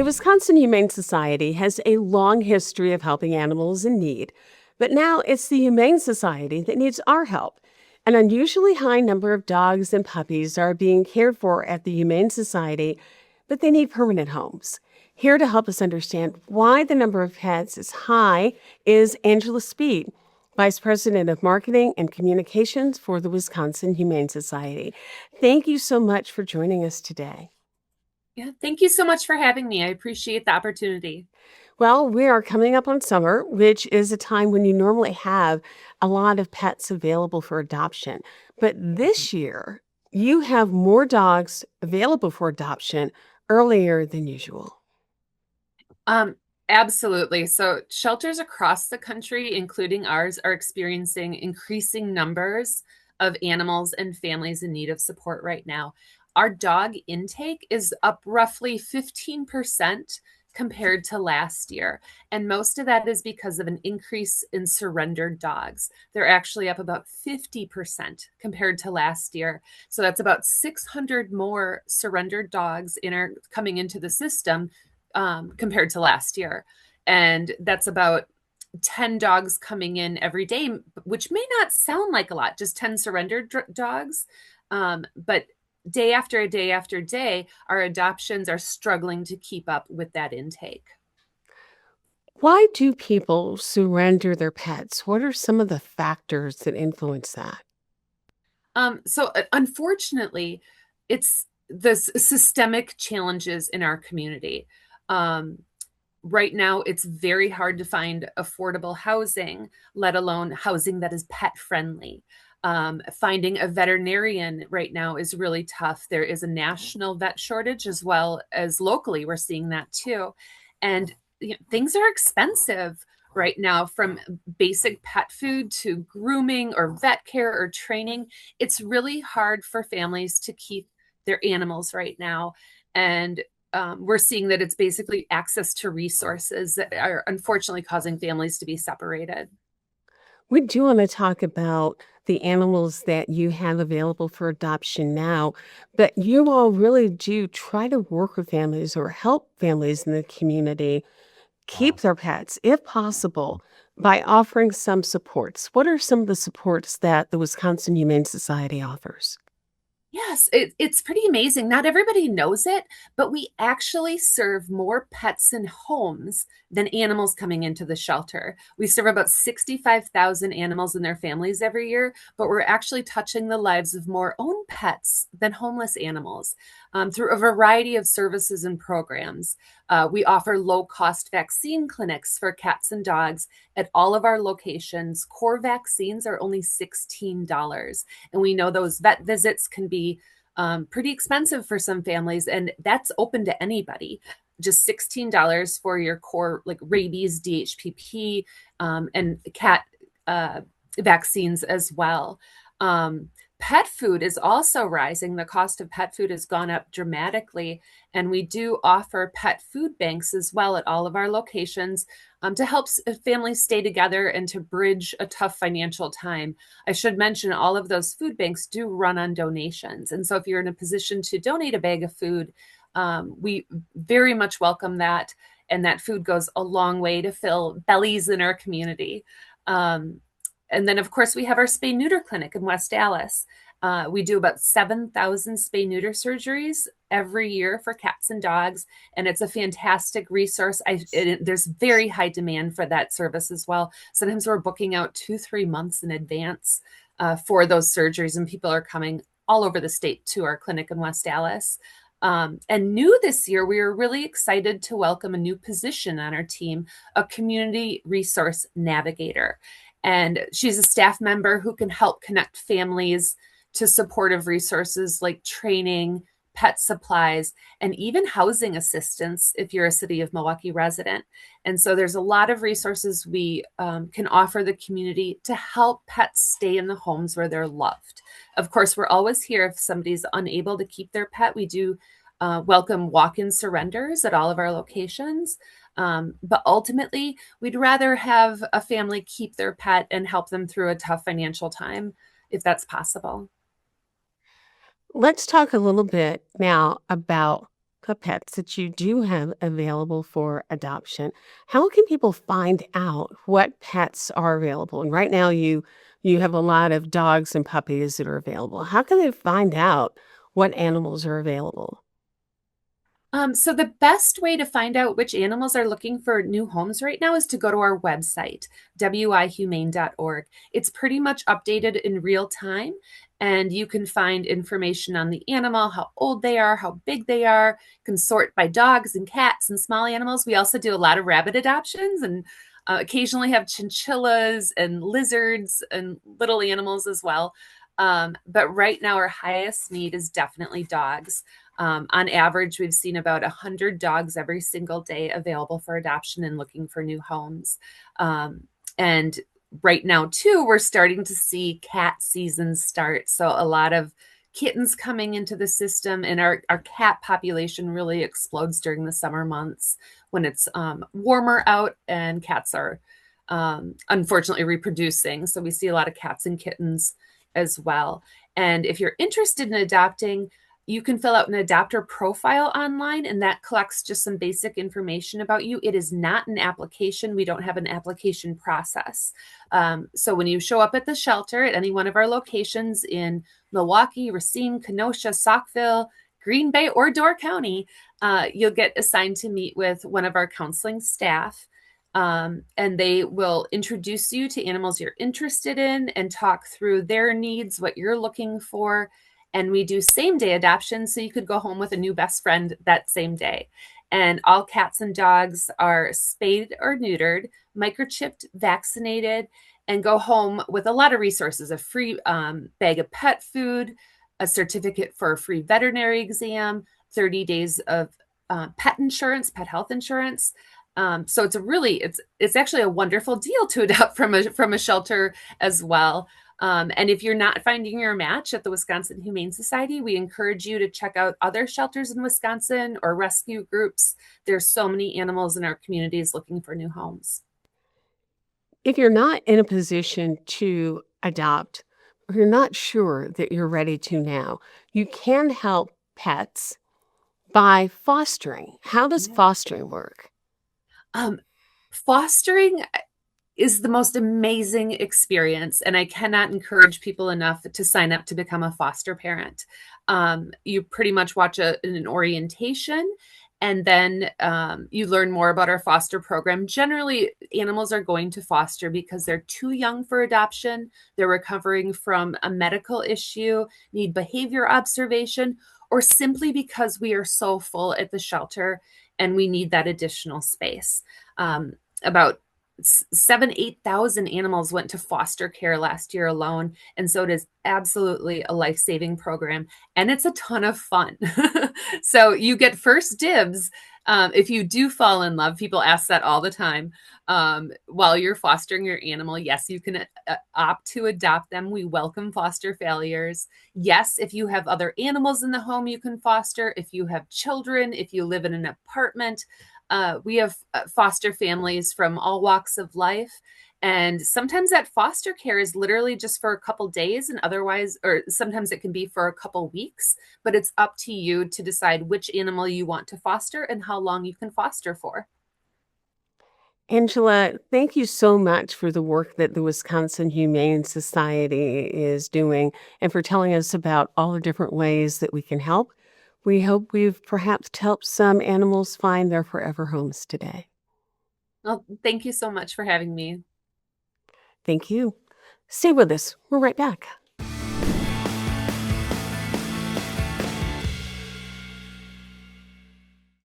The Wisconsin Humane Society has a long history of helping animals in need, but now it's the Humane Society that needs our help. An unusually high number of dogs and puppies are being cared for at the Humane Society, but they need permanent homes. Here to help us understand why the number of pets is high is Angela Speed, Vice President of Marketing and Communications for the Wisconsin Humane Society. Thank you so much for joining us today. Yeah, thank you so much for having me. I appreciate the opportunity. Well, we are coming up on summer, which is a time when you normally have a lot of pets available for adoption. But this year, you have more dogs available for adoption earlier than usual. Um, Absolutely. So shelters across the country, including ours, are experiencing increasing numbers of animals and families in need of support right now. Our dog intake is up roughly 15% compared to last year. And most of that is because of an increase in surrendered dogs. They're actually up about 50% compared to last year. So that's about 600 more surrendered dogs coming into the system compared to last year. And that's about 10 dogs coming in every day, which may not sound like a lot, just 10 surrendered dogs. But day after day after day, our adoptions are struggling to keep up with that intake. Why do people surrender their pets? What are some of the factors that influence that? Unfortunately, it's the systemic challenges in our community. Um, right now, it's very hard to find affordable housing, let alone housing that is pet friendly. Finding a veterinarian right now is really tough. There is a national vet shortage as well as locally. We're seeing that too. And things are expensive right now, from basic pet food to grooming or vet care or training. It's really hard for families to keep their animals right now. And we're seeing that it's basically access to resources that are unfortunately causing families to be separated. We do want to talk about the animals that you have available for adoption now, but you all really do try to work with families or help families in the community keep their pets, if possible, by offering some supports. What are some of the supports that the Wisconsin Humane Society offers? Yes, it's pretty amazing. Not everybody knows it, but we actually serve more pets in homes than animals coming into the shelter. We serve about 65,000 animals and their families every year, but we're actually touching the lives of more own pets than homeless animals through a variety of services and programs. We offer low cost vaccine clinics for cats and dogs at all of our locations. Core vaccines are only $16. And we know those vet visits can be pretty expensive for some families, and that's open to anybody. Just $16 for your core, like rabies, DHPP, and cat vaccines as well. Pet food is also rising. The cost of pet food has gone up dramatically. And we do offer pet food banks as well at all of our locations to help families stay together and to bridge a tough financial time. I should mention all of those food banks do run on donations. And so if you're in a position to donate a bag of food, we very much welcome that. And that food goes a long way to fill bellies in our community. Um, and then, of course, we have our spay neuter clinic in West Dallas. We do about 7,000 spay neuter surgeries every year for cats and dogs, and it's a fantastic resource. There's very high demand for that service as well. Sometimes we're booking out 2, 3 months in advance for those surgeries, and people are coming all over the state to our clinic in West Dallas. And new this year, we are really excited to welcome a new position on our team, a community resource navigator. And she's a staff member who can help connect families to supportive resources like training, pet supplies, and even housing assistance if you're a City of Milwaukee resident. And so there's a lot of resources we can offer the community to help pets stay in the homes where they're loved. Of course, we're always here if somebody's unable to keep their pet. We do welcome walk-in surrenders at all of our locations. But ultimately, we'd rather have a family keep their pet and help them through a tough financial time if that's possible. Let's talk a little bit now about pets that you do have available for adoption, how can people find out what pets are available? And right now you have a lot of dogs and puppies that are available. How can they find out what animals are available? So the best way to find out which animals are looking for new homes right now is to go to our website, wihumane.org. It's pretty much updated in real time, and you can find information on the animal, how old they are, how big they are. You can sort by dogs and cats and small animals. We also do a lot of rabbit adoptions and occasionally have chinchillas and lizards and little animals as well. But right now, our highest need is definitely dogs. On average, we've seen about 100 dogs every single day available for adoption and looking for new homes. And right now, too, we're starting to see cat season start. So a lot of kittens coming into the system, and our cat population really explodes during the summer months when it's warmer out and cats are unfortunately reproducing. So we see a lot of cats and kittens as well. And if you're interested in adopting, you can fill out an adopter profile online, and that collects just some basic information about you. It is not an application. We don't have an application process. So when you show up at the shelter at any one of our locations in Milwaukee, Racine, Kenosha, Saukville, Green Bay, or Door County, you'll get assigned to meet with one of our counseling staff. And they will introduce you to animals you're interested in and talk through their needs, what you're looking for. And we do same day adoption, so you could go home with a new best friend that same day. And all cats and dogs are spayed or neutered, microchipped, vaccinated, and go home with a lot of resources: a free bag of pet food, a certificate for a free veterinary exam, 30 days of pet insurance, pet health insurance. So it's actually a wonderful deal to adopt from a shelter as well. And if you're not finding your match at the Wisconsin Humane Society, we encourage you to check out other shelters in Wisconsin or rescue groups. There's so many animals in our communities looking for new homes. If you're not in a position to adopt, or you're not sure that you're ready to now, you can help pets by fostering. How does Yeah. fostering work? Um, Fostering is the most amazing experience, and I cannot encourage people enough to sign up to become a foster parent. You pretty much watch an orientation, and then you learn more about our foster program. Generally, animals are going to foster because they're too young for adoption, they're recovering from a medical issue, need behavior observation, or simply because we are so full at the shelter and we need that additional space. About 8,000 animals went to foster care last year alone. And so it is absolutely a life-saving program. And it's a ton of fun. So you get first dibs if you do fall in love. People ask that all the time. While you're fostering your animal, yes, you can opt to adopt them. We welcome foster failures. Yes, if you have other animals in the home, you can foster. If you have children, if you live in an apartment, we have foster families from all walks of life. And sometimes that foster care is literally just for a couple days, and otherwise, or sometimes it can be for a couple weeks, but it's up to you to decide which animal you want to foster and how long you can foster for. Angela, thank you so much for the work that the Wisconsin Humane Society is doing and for telling us about all the different ways that we can help. We hope we've perhaps helped some animals find their forever homes today. Well, thank you so much for having me. Thank you. Stay with us. We're right back.